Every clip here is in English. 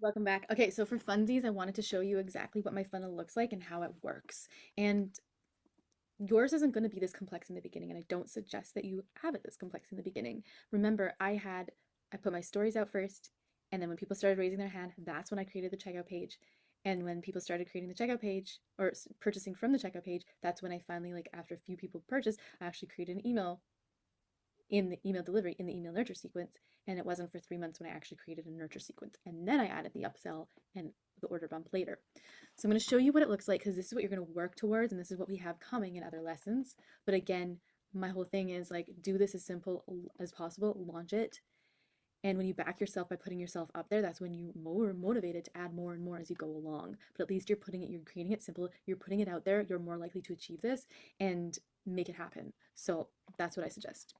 Welcome back. Okay, so for funsies, I wanted to show you exactly what my funnel looks like and how it works. And yours isn't going to be this complex in the beginning, and I don't suggest that you have it this complex in the beginning. Remember, I put my stories out first, and then when people started raising their hand, that's when I created the checkout page. And when people started creating the checkout page or purchasing from the checkout page, that's when I finally, like after a few people purchased, I actually created an email in the email delivery, in the email nurture sequence. And it wasn't for 3 months when I actually created a nurture sequence. And then I added the upsell and the order bump later. So I'm going to show you what it looks like because this is what you're going to work towards and this is what we have coming in other lessons. But again, my whole thing is like do this as simple as possible, launch it. And when you back yourself by putting yourself up there, that's when you're more motivated to add more and more as you go along. But at least you're creating it simple, you're putting it out there, you're more likely to achieve this and make it happen. So that's what I suggest.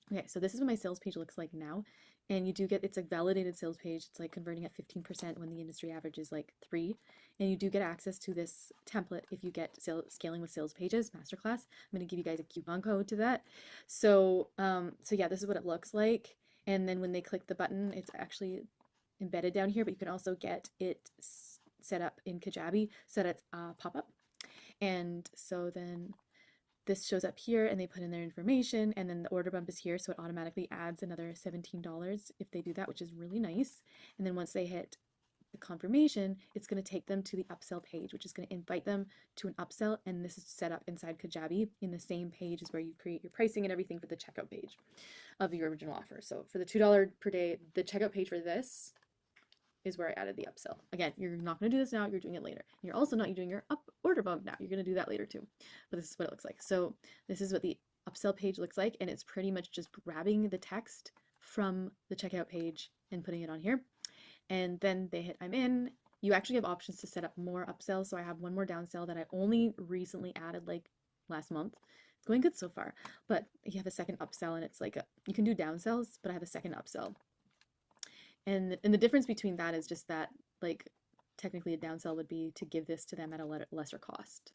Okay, so this is what my sales page looks like now. And you do get, it's a validated sales page. It's like converting at 15% when the industry average is like 3. And you do get access to this template if you get scaling with sales pages masterclass. I'm going to give you guys a coupon code to that. So yeah, this is what it looks like. And then when they click the button, it's actually embedded down here, but you can also get it set up in Kajabi so that it's pop up. And so then this shows up here and they put in their information and then the order bump is here, so it automatically adds another $17 if they do that, which is really nice. And then once they hit the confirmation, it's going to take them to the upsell page, which is going to invite them to an upsell, and this is set up inside Kajabi in the same page as where you create your pricing and everything for the checkout page of your original offer. So for the $2 per day, the checkout page for this is where I added the upsell. Again, you're not going to do this now, you're doing it later. You're also not doing your up order bump now. You're going to do that later too. But this is what it looks like. So this is what the upsell page looks like, and it's pretty much just grabbing the text from the checkout page and putting it on here. And then they hit I'm in. You actually have options to set up more upsells. So I have one more downsell that I only recently added like last month. It's going good so far. But you have a second upsell and it's like you can do downsells, but I have a second upsell. And the difference between that is just that, like, technically a downsell would be to give this to them at a lesser cost.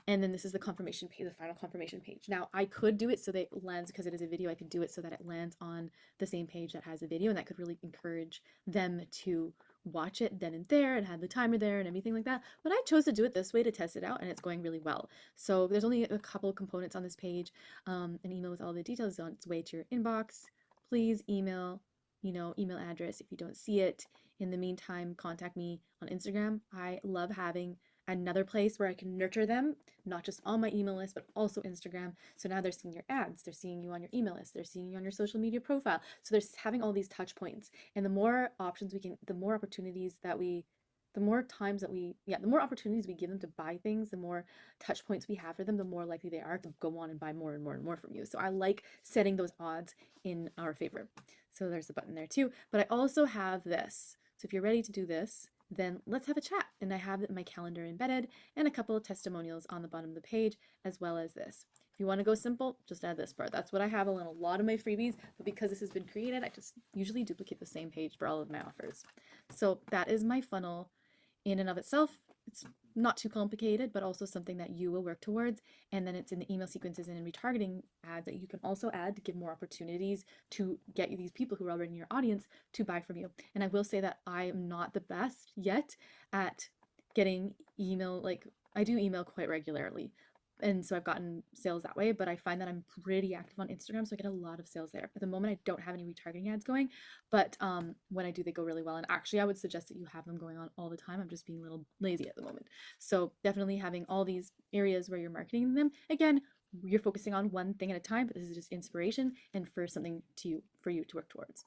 And then this is the confirmation page, the final confirmation page. Now, I could do it so that it lands, because it is a video, I could do it so that it lands on the same page that has a video, and that could really encourage them to watch it then and there and have the timer there and everything like that. But I chose to do it this way to test it out, and it's going really well. So there's only a couple components on this page. An email with all the details on its way to your inbox. Please email email address if you don't see it. In the meantime, contact me on Instagram. I love having another place where I can nurture them, not just on my email list, but also Instagram. So now they're seeing your ads, they're seeing you on your email list, they're seeing you on your social media profile. So they're having all these touch points. And the more options we can, the more opportunities that we the more times that we yeah the more opportunities we give them to buy things, the more touch points we have for them, the more likely they are to go on and buy more and more and more from you. So I like setting those odds in our favor. So there's the button there too. But I also have this. So if you're ready to do this, then let's have a chat. And I have my calendar embedded and a couple of testimonials on the bottom of the page, as well as this. If you want to go simple, just add this part. That's what I have on a lot of my freebies, but because this has been created, I just usually duplicate the same page for all of my offers. So that is my funnel in and of itself. It's not too complicated, but also something that you will work towards. And then it's in the email sequences and in retargeting ads that you can also add to give more opportunities to get you these people who are already in your audience to buy from you. And I will say that I am not the best yet at getting email. Like, I do email quite regularly, and so I've gotten sales that way, but I find that I'm pretty active on Instagram, so I get a lot of sales there. At the moment, I don't have any retargeting ads going, but when I do, they go really well. And actually, I would suggest that you have them going on all the time. I'm just being a little lazy at the moment. So definitely having all these areas where you're marketing them. Again, you're focusing on one thing at a time, but this is just inspiration and for something for you to work towards.